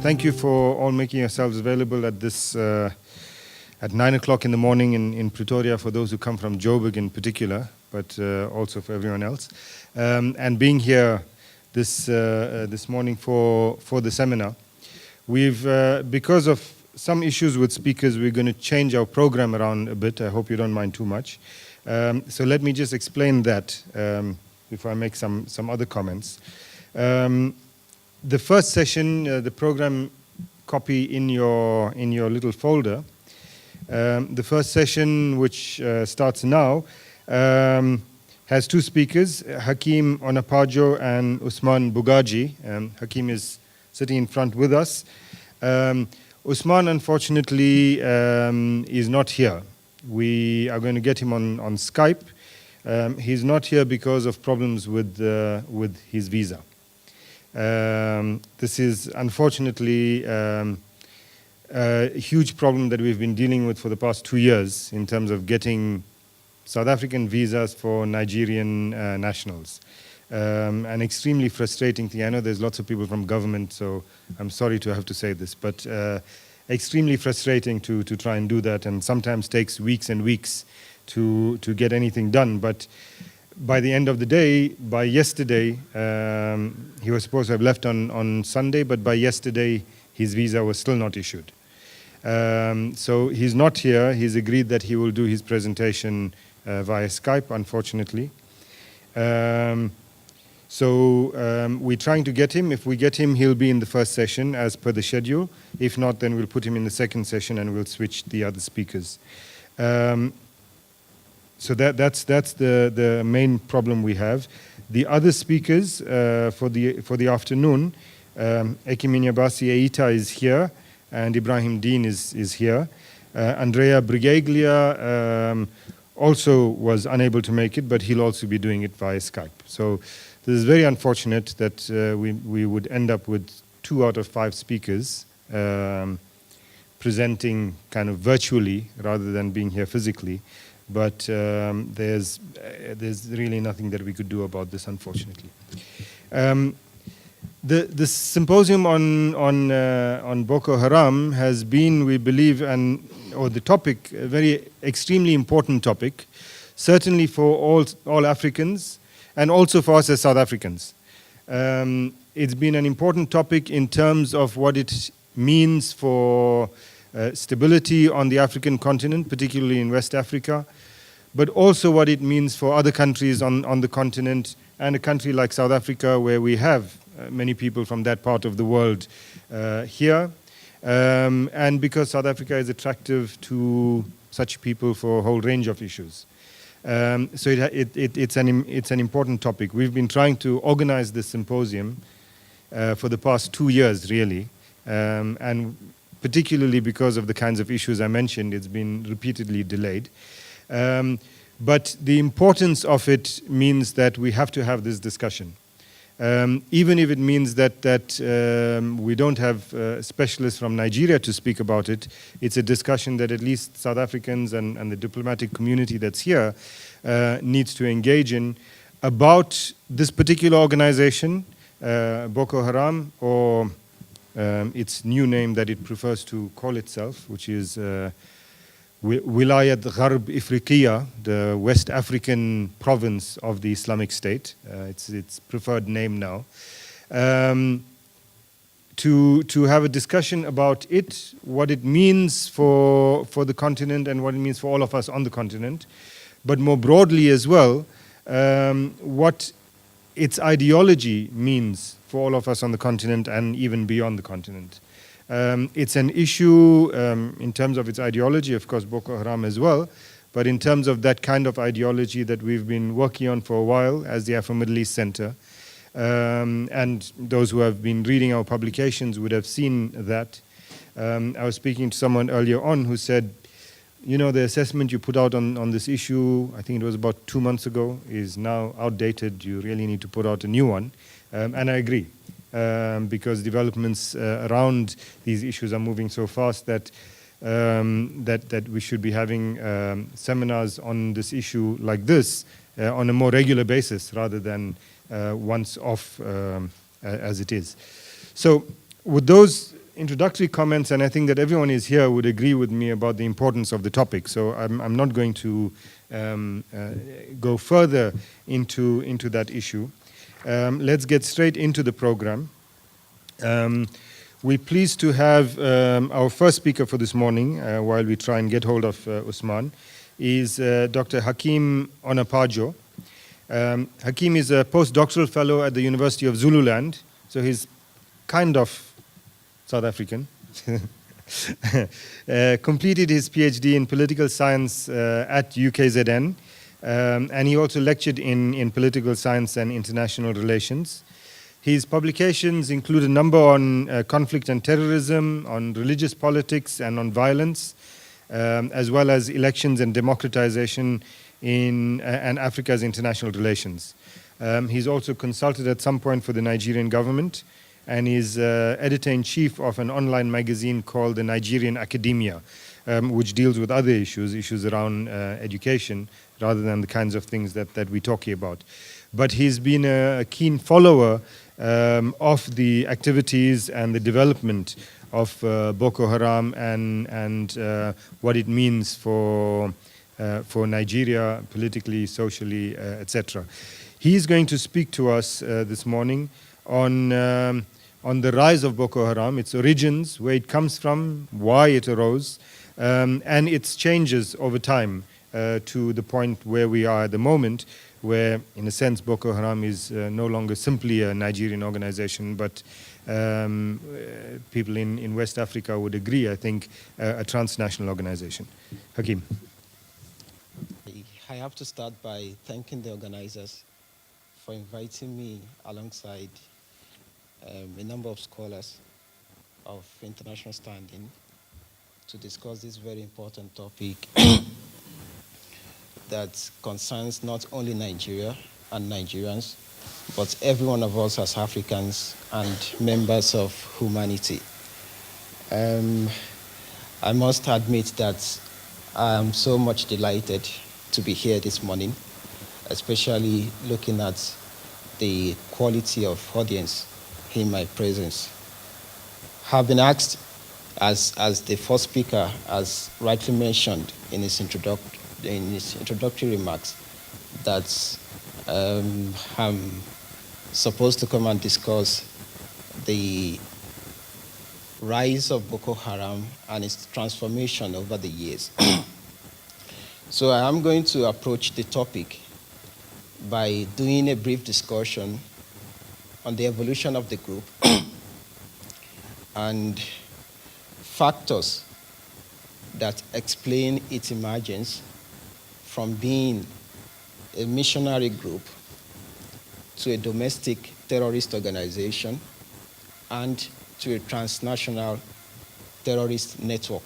Thank you for all making yourselves available at this at 9 o'clock in the morning in Pretoria, for those who come from Joburg in particular, but also for everyone else. And being here this morning for the seminar. We've, because of some issues with speakers, we're going to change our program around a bit. I hope you don't mind too much. So let me just explain that before I make some other comments. The first session, the program copy in your little folder. The first session, which starts now, has two speakers, Hakeem Onapajo and Usman Bugaje. Hakeem is sitting in front with us. Usman, unfortunately, is not here. We are going to get him on Skype. He's not here because of problems with his visa. This is unfortunately a huge problem that we've been dealing with for the past 2 years in terms of getting South African visas for Nigerian nationals. An extremely frustrating thing. I know there's lots of people from government, so I'm sorry to have to say this, but extremely frustrating to try and do that, and sometimes takes weeks and weeks to get anything done. But by the end of the day, by yesterday, he was supposed to have left on Sunday, but by yesterday, his visa was still not issued. So he's not here. He's agreed that he will do his presentation via Skype, unfortunately. We're trying to get him. If we get him, he'll be in the first session as per the schedule. If not, then we'll put him in the second session and we'll switch the other speakers. So that's the main problem we have. The other speakers for the afternoon, Ekeminiabasi Eyita is here, and Ibrahim Dean is here. Andrea Brigalia also was unable to make it, but he'll also be doing it via Skype. So this is very unfortunate that we would end up with 2 out of 5 speakers presenting kind of virtually rather than being here physically. But there's really nothing that we could do about this, unfortunately. The symposium on Boko Haram has been, we believe, or the topic, a very extremely important topic, certainly for all Africans and also for us as South Africans. It's been an important topic in terms of what it means for stability on the African continent, particularly in West Africa, but also what it means for other countries on the continent, and a country like South Africa, where we have many people from that part of the world here, and because South Africa is attractive to such people for a whole range of issues. So it's an important topic. We've been trying to organize this symposium for the past 2 years, really, and particularly because of the kinds of issues I mentioned, it's been repeatedly delayed. But the importance of it means that we have to have this discussion. Even if it means that we don't have specialists from Nigeria to speak about it, it's a discussion that at least South Africans and the diplomatic community that's here needs to engage in about this particular organization, Boko Haram, or its new name that it prefers to call itself, which is Wilayat Gharb Ifriqiya, the West African province of the Islamic State. It's its preferred name now. To have a discussion about it, what it means for the continent and what it means for all of us on the continent, but more broadly as well, what its ideology means for all of us on the continent and even beyond the continent. It's an issue in terms of its ideology, of course, Boko Haram as well, but in terms of that kind of ideology that we've been working on for a while as the Afro-Middle East Centre. And those who have been reading our publications would have seen that. I was speaking to someone earlier on who said, you know, the assessment you put out on this issue, I think it was about 2 months ago, is now outdated. You really need to put out a new one. And I agree. Because developments around these issues are moving so fast that we should be having seminars on this issue like this on a more regular basis rather than once off as it is. So with those introductory comments, and I think that everyone is here would agree with me about the importance of the topic. So I'm not going to go further into that issue. Let's get straight into the program. We're pleased to have our first speaker for this morning, while we try and get hold of Usman, is Dr. Hakeem Onapajo. Hakeem is a postdoctoral fellow at the University of Zululand, so he's kind of South African. Completed his PhD in political science at UKZN, and he also lectured in political science and international relations. His publications include a number on conflict and terrorism, on religious politics and on violence, as well as elections and democratization and Africa's international relations. He's also consulted at some point for the Nigerian government, and is editor-in-chief of an online magazine called the Nigerian Academia, which deals with other issues around education, rather than the kinds of things that we're talking about. But he's been a keen follower of the activities and the development of Boko Haram and what it means for Nigeria politically, socially, etc. He's going to speak to us this morning on the rise of Boko Haram, its origins, where it comes from, why it arose, and its changes over time to the point where we are at the moment, where, in a sense, Boko Haram is no longer simply a Nigerian organization, but people in West Africa would agree, I think, a transnational organization. Hakeem. I have to start by thanking the organizers for inviting me alongside a number of scholars of international standing to discuss this very important topic that concerns not only Nigeria and Nigerians, but every one of us as Africans and members of humanity. I must admit that I am so much delighted to be here this morning, especially looking at the quality of audience in my presence. Have been asked, as the first speaker has rightly mentioned in his introductory remarks, that I'm supposed to come and discuss the rise of Boko Haram and its transformation over the years. So I am going to approach the topic by doing a brief discussion on the evolution of the group and factors that explain its emergence from being a missionary group to a domestic terrorist organization and to a transnational terrorist network.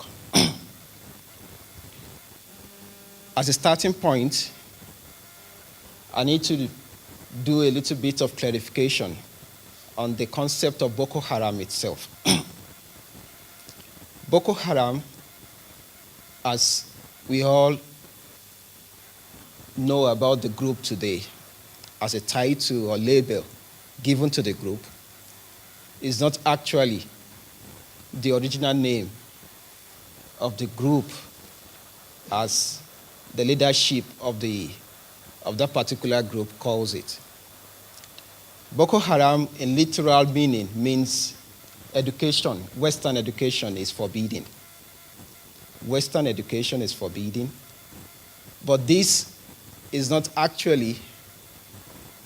As a starting point, I need to do a little bit of clarification on the concept of Boko Haram itself. Boko Haram, as we all know about the group today, as a title or label given to the group, is not actually the original name of the group as the leadership of that particular group calls it. Boko Haram, in literal meaning, means education. Western education is forbidden. Western education is forbidden. But this is not actually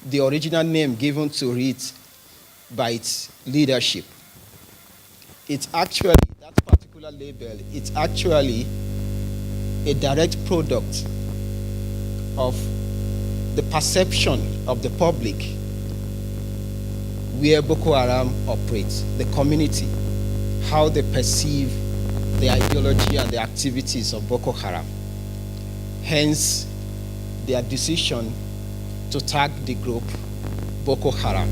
the original name given to it by its leadership. It's actually, that particular label, it's actually a direct product of the perception of the public where Boko Haram operates, the community, how they perceive the ideology and the activities of Boko Haram. Hence, their decision to tag the group Boko Haram.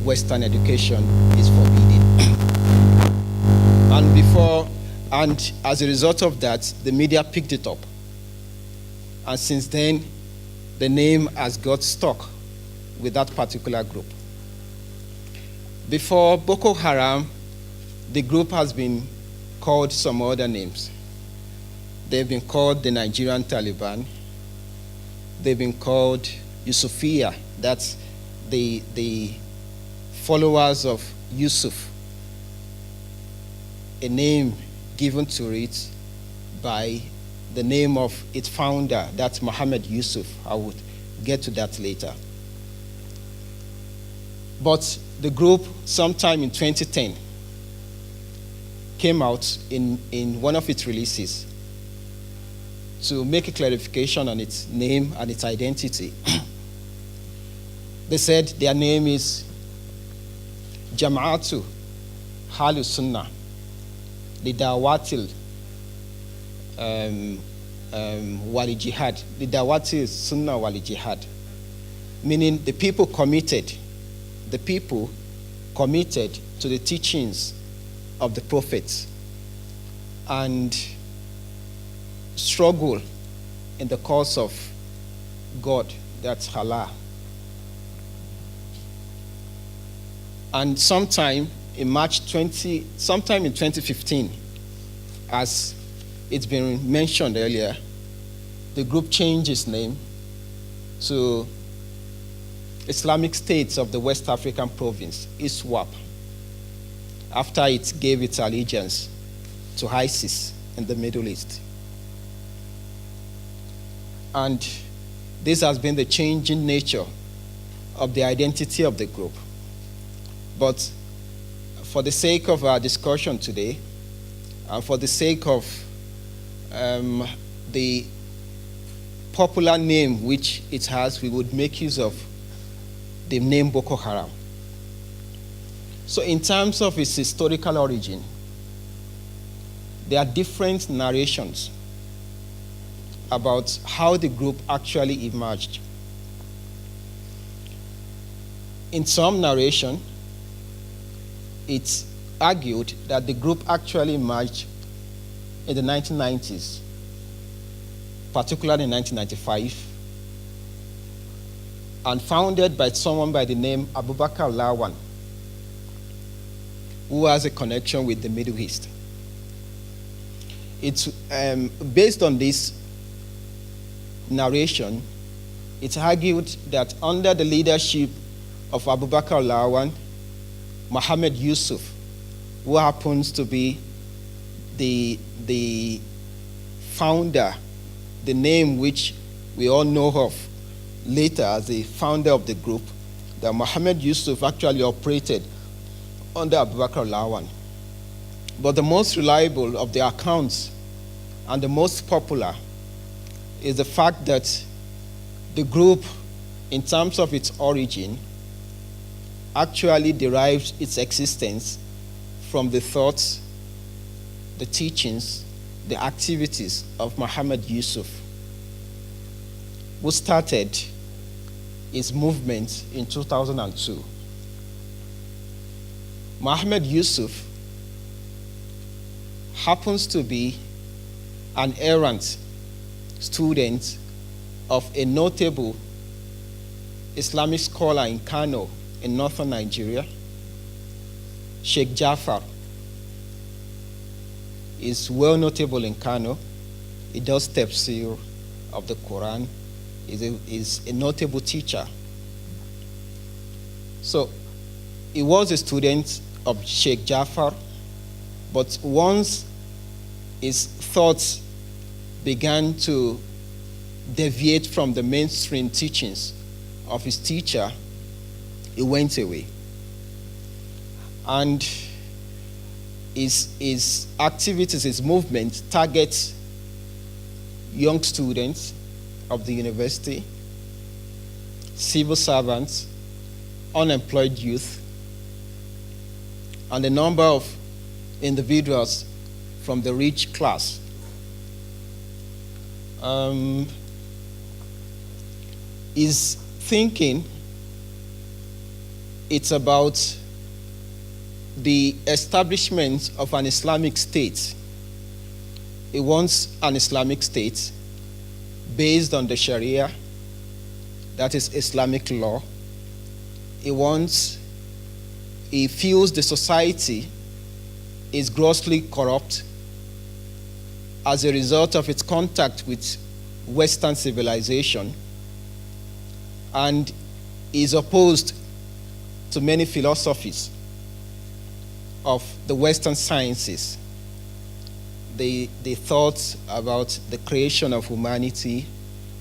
Western education is forbidden. And as a result of that, the media picked it up. And since then, the name has got stuck with that particular group. Before Boko Haram the group has been called some other names. They've been called the Nigerian Taliban. They've been called Yusufia, that's the followers of Yusuf, a name given to it by the name of its founder, that's Muhammad Yusuf. I would get to that later. But the group, sometime in 2010, came out in one of its releases to make a clarification on its name and its identity. They said their name is Jama'atu Halu Sunnah Lidawatil Wali Jihad. Lidawatil Sunnah Wali Jihad. Meaning the people committed to the teachings of the prophets and struggle in the cause of God, that's Allah. And sometime in 2015, as it's been mentioned earlier, the group changed its name to Islamic States of the West African Province, ISWAP, after it gave its allegiance to ISIS in the Middle East. And this has been the changing nature of the identity of the group. But for the sake of our discussion today, and for the sake of the popular name which it has, we would make use of the name Boko Haram. So in terms of its historical origin, there are different narrations about how the group actually emerged. In some narration, it's argued that the group actually emerged in the 1990s, particularly in 1995, and founded by someone by the name Abubakar Lawan, who has a connection with the Middle East. It's based on this narration, it's argued that under the leadership of Abubakar Lawan, Muhammad Yusuf, who happens to be the founder, the name which we all know of later as the founder of the group, that Muhammad Yusuf actually operated under Abubakar Lawan. But the most reliable of the accounts and the most popular is the fact that the group, in terms of its origin, actually derived its existence from the thoughts, the teachings, the activities of Muhammad Yusuf, who started his movement in 2002. Muhammad Yusuf happens to be an errant student of a notable Islamic scholar in Kano, in northern Nigeria. Sheikh Jafar is well notable in Kano. He does tafsir of the Quran. Is a notable teacher. So he was a student of Sheikh Jafar, but once his thoughts began to deviate from the mainstream teachings of his teacher, he went away. And his activities, his movement targets young students of the university, civil servants, unemployed youth, and a number of individuals from the rich class. His thinking, it's about the establishment of an Islamic state. He wants an Islamic state based on the Sharia, that is Islamic law. He feels the society is grossly corrupt as a result of its contact with Western civilization and is opposed to many philosophies of the Western sciences. The thoughts about the creation of humanity,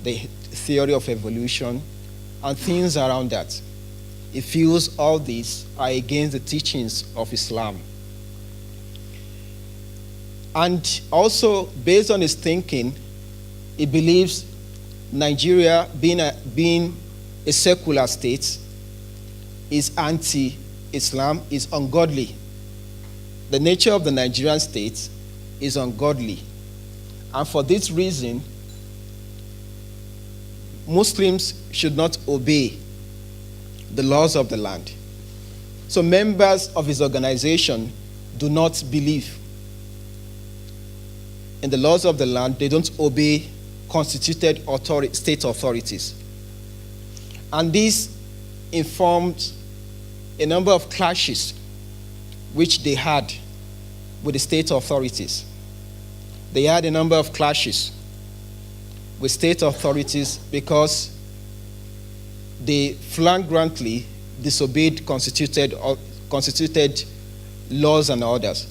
the theory of evolution, and things around that. It feels all these are against the teachings of Islam. And also, based on his thinking, he believes Nigeria, being a secular state, is anti-Islam, is ungodly. The nature of the Nigerian state is ungodly. And for this reason, Muslims should not obey the laws of the land. So members of his organization do not believe in the laws of the land. They don't obey constituted state authorities. And this informed a number of clashes which they had with the state authorities. They had a number of clashes with state authorities because they flagrantly disobeyed constituted laws and orders.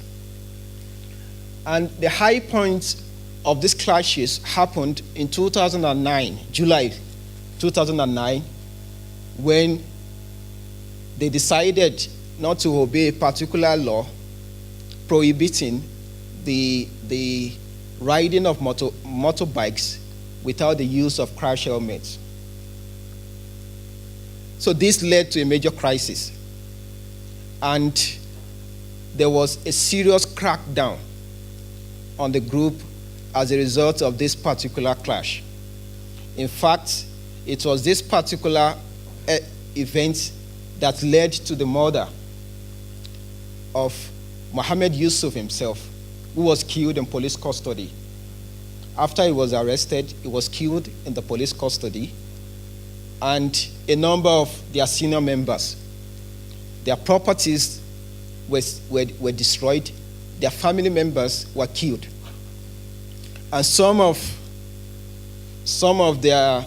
And the high point of these clashes happened in 2009, July 2009, when they decided not to obey a particular law prohibiting the riding of motorbikes without the use of crash helmets. So this led to a major crisis. And there was a serious crackdown on the group as a result of this particular clash. In fact, it was this particular event that led to the murder of Mohammed Yusuf himself, who was killed in police custody. After he was arrested, he was killed in the police custody, and a number of their senior members, their properties were destroyed, their family members were killed. And some of their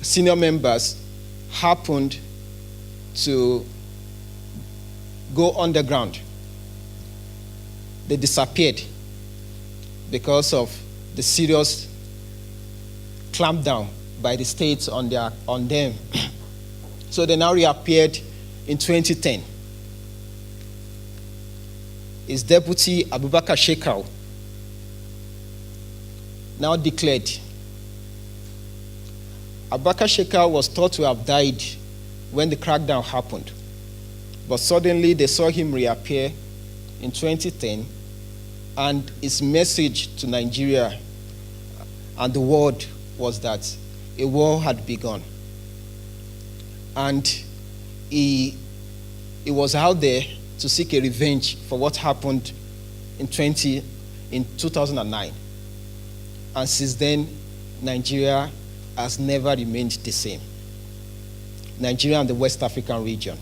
senior members happened to go underground. They disappeared because of the serious clampdown by the states on them. So they now reappeared in 2010. His deputy, Abubakar Shekau, now declared. Abubakar Shekau was thought to have died when the crackdown happened. But suddenly they saw him reappear in 2010, and his message to Nigeria and the world was that a war had begun. And he was out there to seek a revenge for what happened in 2009. And since then, Nigeria has never remained the same. Nigeria and the West African region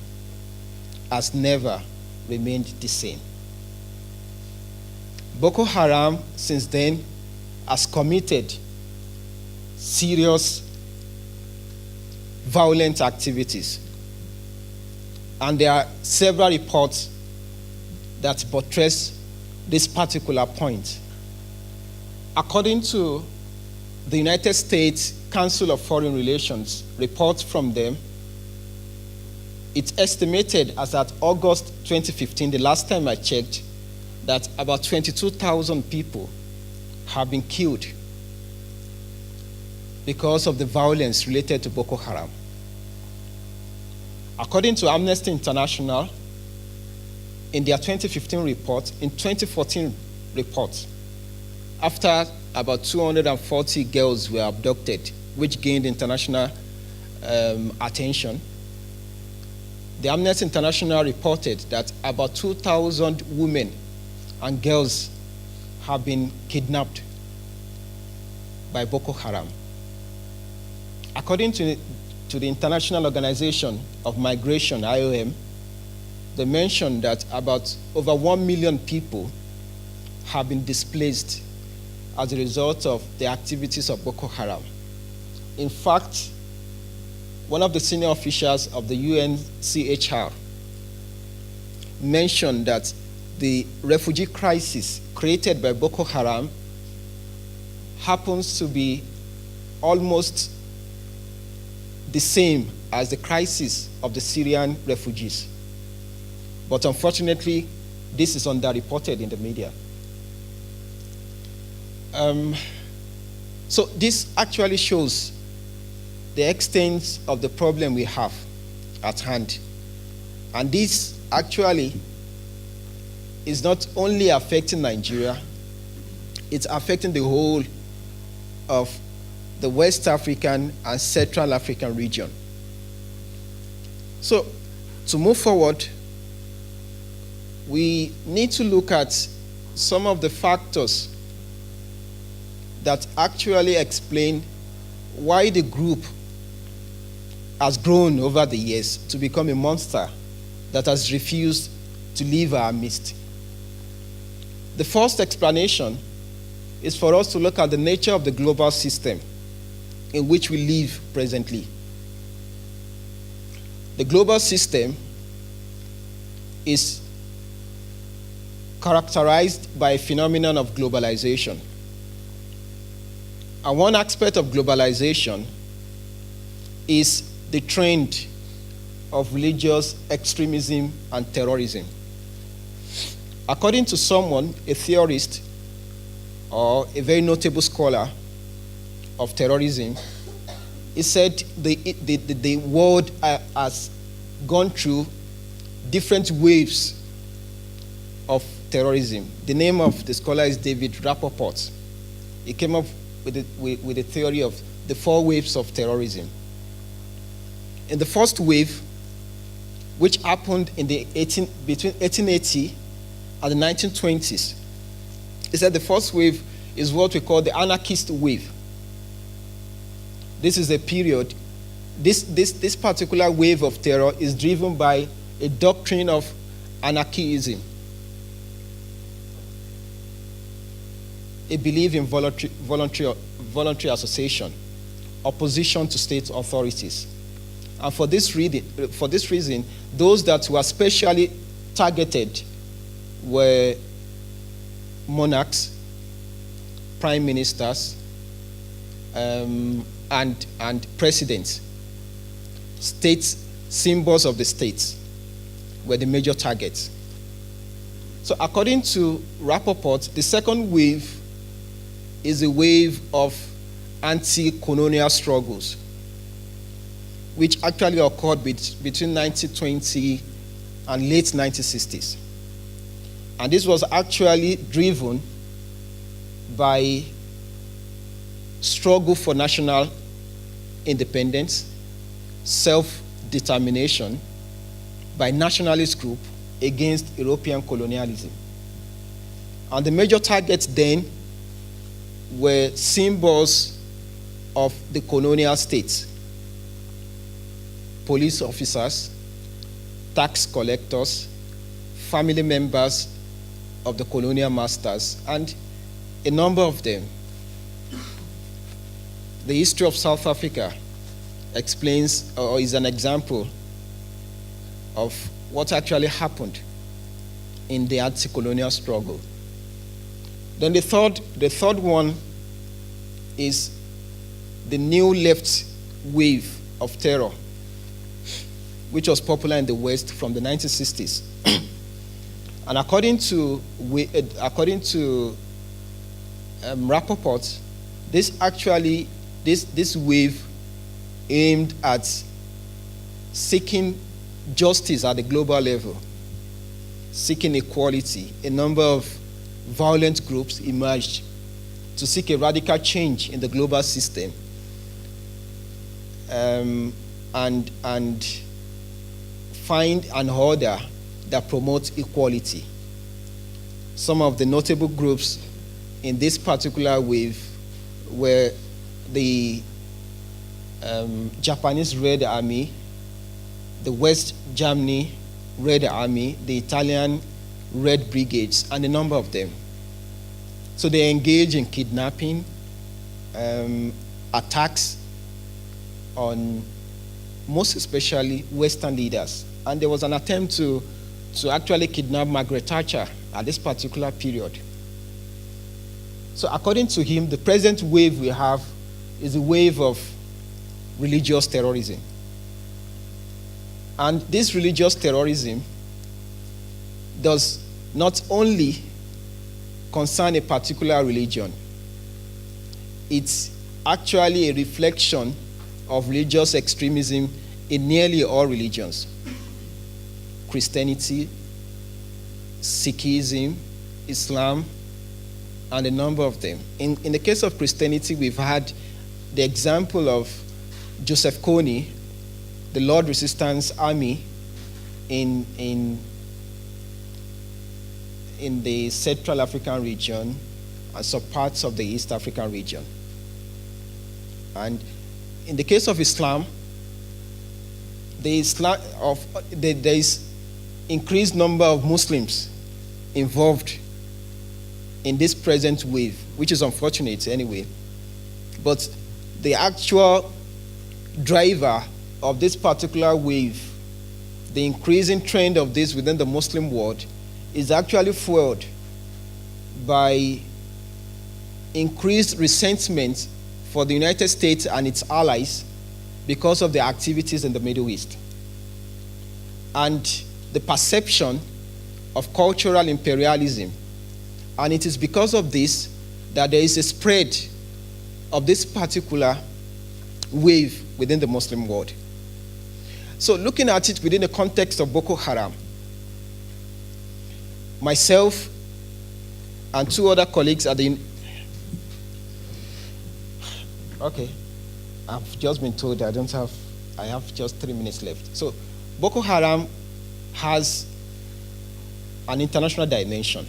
has never remained the same. Boko Haram, since then, has committed serious violent activities. And there are several reports that buttress this particular point. According to the United States Council of Foreign Relations reports from them, it's estimated as at August 2015, the last time I checked, that about 22,000 people have been killed because of the violence related to Boko Haram. According to Amnesty International, in their 2015 report, in 2014 report, after about 240 girls were abducted, which gained international attention, the Amnesty International reported that about 2,000 women and girls have been kidnapped by Boko Haram. According to the International Organization of Migration, IOM, they mentioned that about over 1 million people have been displaced as a result of the activities of Boko Haram. In fact, one of the senior officials of the UNCHR mentioned that the refugee crisis created by Boko Haram happens to be almost the same as the crisis of the Syrian refugees. But unfortunately, this is underreported in the media. So this actually shows the extent of the problem we have at hand. And this actually is not only affecting Nigeria, it's affecting the whole of the West African and Central African region. So, to move forward, we need to look at some of the factors that actually explain why the group has grown over the years to become a monster that has refused to leave our midst. The first explanation is for us to look at the nature of the global system in which we live presently. The global system is characterized by a phenomenon of globalization. And one aspect of globalization is the trend of religious extremism and terrorism. According to someone, a theorist or a very notable scholar of terrorism, he said the world has gone through different waves of terrorism. The name of the scholar is David Rappaport. He came up with the theory of the 4 waves of terrorism. In the first wave, which happened in between 1880 and the 1920s, he said the first wave is what we call the anarchist wave. This is a period, this particular wave of terror is driven by a doctrine of anarchism, a belief in voluntary association, opposition to state authorities. And for this reason, those that were specially targeted were monarchs, prime ministers, and presidents. States, symbols of the states were the major targets. So according to Rappaport, the second wave is a wave of anti-colonial struggles, which actually occurred between 1920 and late 1960s. And this was actually driven by struggle for national independence, self-determination by nationalist group against European colonialism. And the major targets then were symbols of the colonial states: police officers, tax collectors, family members of the colonial masters, and a number of them. The history of South Africa explains or is an example of what actually happened in the anti-colonial struggle. Then the third one is the new left wave of terror, which was popular in the West from the 1960s. And according to Rappaport, this wave aimed at seeking justice at the global level, seeking equality. A number of violent groups emerged to seek a radical change in the global system, and find an order that promotes equality. Some of the notable groups in this particular wave were the Japanese Red Army, the West Germany Red Army, the Italian Red Brigades, and a number of them. So they engage in kidnapping, attacks on most especially Western leaders. And there was an attempt to actually kidnap Margaret Thatcher at this particular period. So according to him, the present wave we have is a wave of religious terrorism. And this religious terrorism does not only concern a particular religion, it's actually a reflection of religious extremism in nearly all religions. Christianity, Sikhism, Islam, and a number of them. In the case of Christianity, we've had the example of Joseph Kony, the Lord Resistance Army in the Central African region and some parts of the East African region. And in the case of Islam, there is increased number of Muslims involved in this present wave, which is unfortunate anyway. But the actual driver of this particular wave, the increasing trend of this within the Muslim world, is actually fueled by increased resentment for the United States and its allies because of their activities in the Middle East. And the perception of cultural imperialism. And it is because of this that there is a spread of this particular wave within the Muslim world. So looking at it within the context of Boko Haram, myself and two other colleagues at the... Okay, I've just been told I have just 3 minutes left. So Boko Haram has an international dimension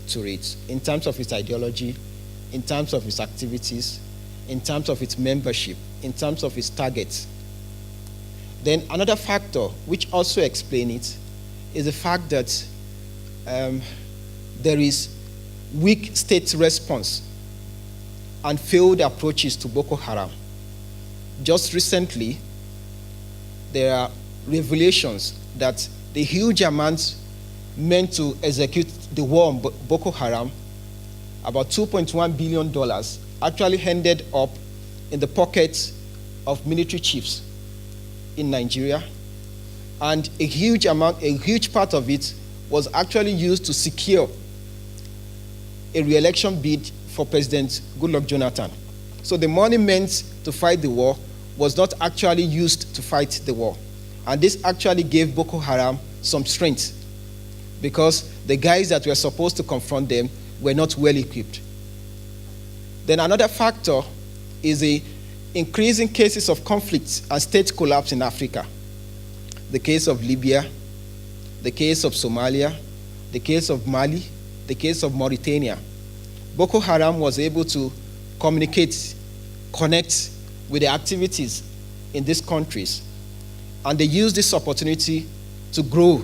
to it in terms of its ideology, in terms of its activities, in terms of its membership, in terms of its targets. Then another factor which also explains it is the fact that there is weak state response and failed approaches to Boko Haram. Just recently, there are revelations that the huge amounts meant to execute the war on Boko Haram, about $2.1 billion, actually ended up in the pockets of military chiefs in Nigeria. And a huge part of it was actually used to secure a re-election bid for President Goodluck Jonathan. So the money meant to fight the war was not actually used to fight the war. And this actually gave Boko Haram some strength because the guys that were supposed to confront them were not well equipped. Then another factor is the increasing cases of conflicts and state collapse in Africa. The case of Libya, the case of Somalia, the case of Mali, the case of Mauritania. Boko Haram was able to communicate, connect with the activities in these countries. And they used this opportunity to grow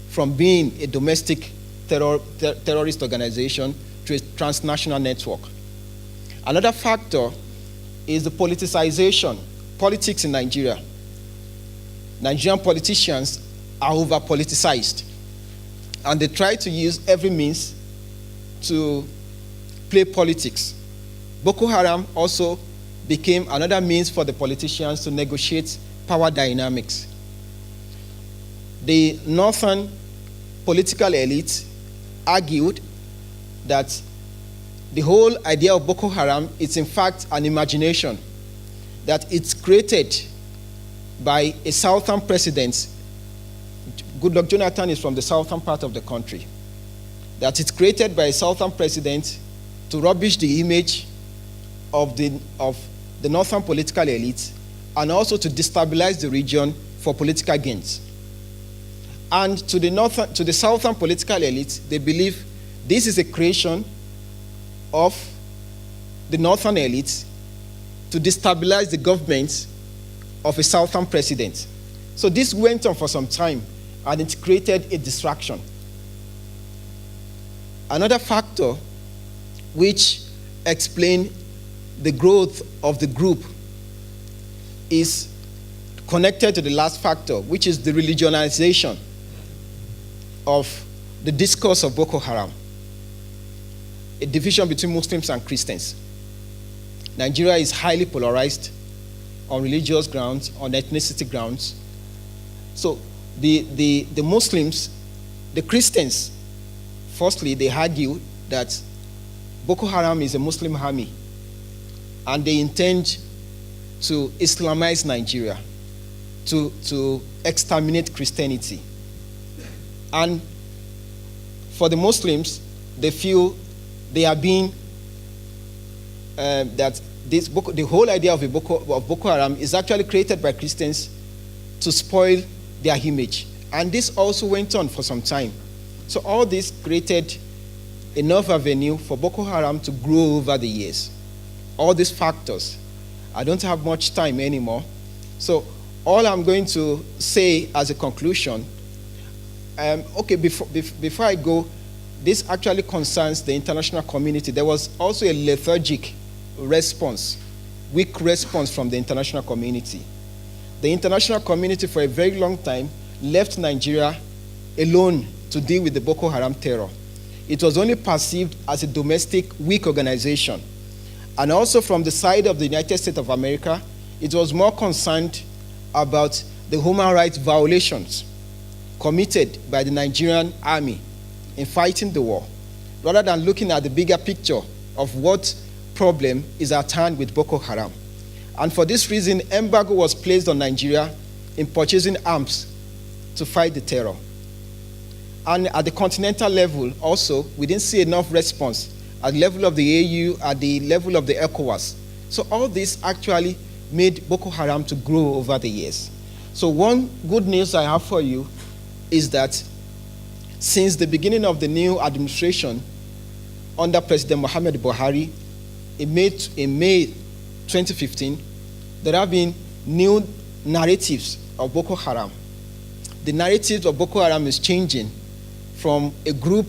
from being a domestic terrorist organization to a transnational network. Another factor is the politicization, politics in Nigeria. Nigerian politicians are over-politicized, and they try to use every means to play politics. Boko Haram also became another means for the politicians to negotiate power dynamics. The northern political elite argued that the whole idea of Boko Haram is in fact an imagination, that it's created by a southern president. Goodluck Jonathan is from the southern part of the country. That it's created by a southern president to rubbish the image of the northern political elite and also to destabilize the region for political gains. And to the southern political elite, they believe this is a creation of the northern elite to destabilize the government of a southern president. So this went on for some time and it created a distraction. Another factor which explains the growth of the group is connected to the last factor, which is the religionization of the discourse of Boko Haram, a division between Muslims and Christians. Nigeria is highly polarized on religious grounds, on ethnicity grounds. So the Muslims, the Christians, firstly, they argue that Boko Haram is a Muslim army, and they intend to Islamize Nigeria, to exterminate Christianity. And for the Muslims, they feel they are being, that the whole idea of Boko Haram is actually created by Christians to spoil their image. And this also went on for some time. So all this created enough avenue for Boko Haram to grow over the years. All these factors. I don't have much time anymore. So all I'm going to say as a conclusion, before I go, this actually concerns the international community. There was also a lethargic response, weak response from the international community. The international community for a very long time left Nigeria alone to deal with the Boko Haram terror. It was only perceived as a domestic, weak organization. And also from the side of the United States of America, it was more concerned about the human rights violations committed by the Nigerian army in fighting the war, rather than looking at the bigger picture of what problem is at hand with Boko Haram. And for this reason, embargo was placed on Nigeria in purchasing arms to fight the terror. And at the continental level also, we didn't see enough response at the level of the AU, at the level of the ECOWAS. So all this actually made Boko Haram to grow over the years. So one good news I have for you is that since the beginning of the new administration under President Muhammad Buhari in May 2015, there have been new narratives of Boko Haram. The narrative of Boko Haram is changing from a group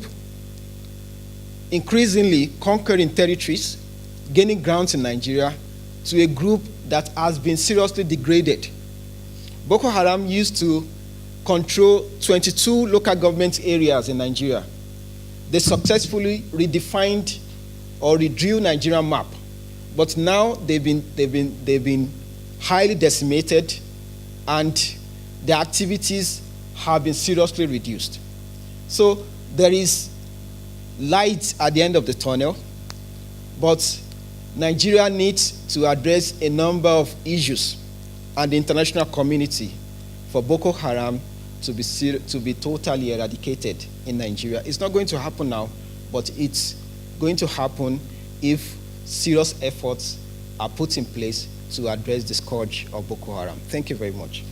increasingly conquering territories, gaining grounds in Nigeria, to a group that has been seriously degraded. Boko Haram used to control 22 local government areas in Nigeria. They successfully redefined or redrew Nigerian map, but now they've been highly decimated, and their activities have been seriously reduced. So there is light at the end of the tunnel, but Nigeria needs to address a number of issues and the international community for Boko Haram to be totally eradicated in Nigeria. It's not going to happen now, but it's going to happen if serious efforts are put in place to address the scourge of Boko Haram. Thank you very much.